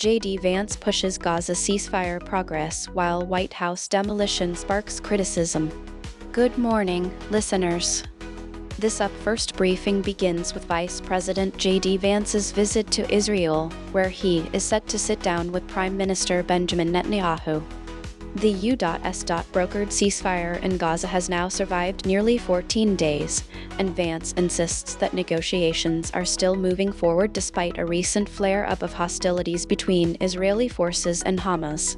J.D. Vance pushes Gaza ceasefire progress while White House demolition sparks criticism. Good morning, listeners. This Up First briefing begins with Vice President J.D. Vance's visit to Israel, where he is set to sit down with Prime Minister Benjamin Netanyahu. The U.S. brokered ceasefire in Gaza has now survived nearly 14 days, and Vance insists that negotiations are still moving forward despite a recent flare-up of hostilities between Israeli forces and Hamas.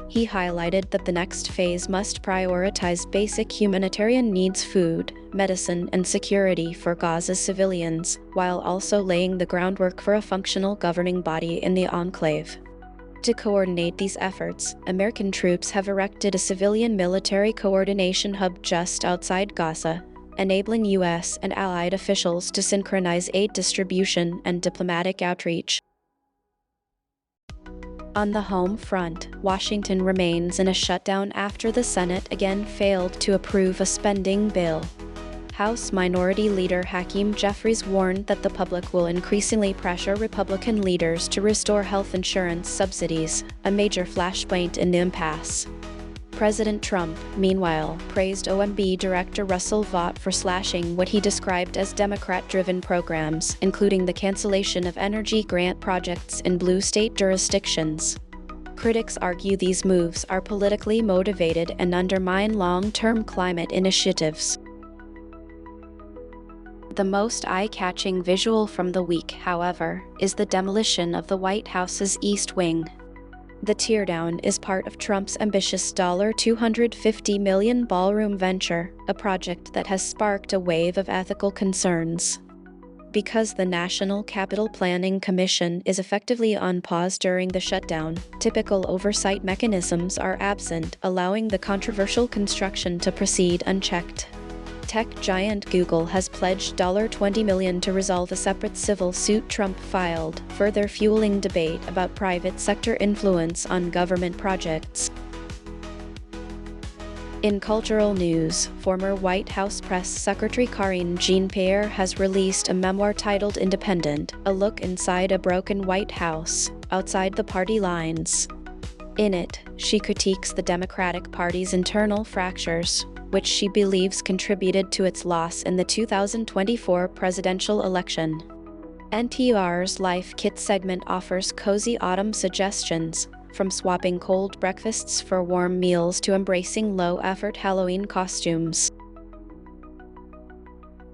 He highlighted that the next phase must prioritize basic humanitarian needs: food, medicine, and security for Gaza's civilians, while also laying the groundwork for a functional governing body in the enclave. To coordinate these efforts, American troops have erected a civilian military coordination hub just outside Gaza, enabling U.S. and allied officials to synchronize aid distribution and diplomatic outreach. On the home front, Washington remains in a shutdown after the Senate again failed to approve a spending bill. House Minority Leader Hakeem Jeffries warned that the public will increasingly pressure Republican leaders to restore health insurance subsidies, a major flashpoint in the impasse. President Trump, meanwhile, praised OMB Director Russell Vought for slashing what he described as Democrat-driven programs, including the cancellation of energy grant projects in blue state jurisdictions. Critics argue these moves are politically motivated and undermine long-term climate initiatives. The most eye-catching visual from the week, however, is the demolition of the White House's East Wing. The teardown is part of Trump's ambitious $250 million ballroom venture, a project that has sparked a wave of ethical concerns. Because the National Capital Planning Commission is effectively on pause during the shutdown, typical oversight mechanisms are absent, allowing the controversial construction to proceed unchecked. Tech giant Google has pledged $20 million to resolve a separate civil suit Trump filed, further fueling debate about private sector influence on government projects. In cultural news, former White House Press Secretary Jean-Pierre has released a memoir titled Independent, a look inside a broken White House, outside the party lines. In it, she critiques the Democratic Party's internal fractures, which she believes contributed to its loss in the 2024 presidential election. NPR's Life Kit segment offers cozy autumn suggestions, from swapping cold breakfasts for warm meals to embracing low-effort Halloween costumes.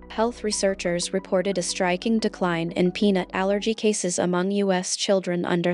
Health researchers reported a striking decline in peanut allergy cases among U.S. children under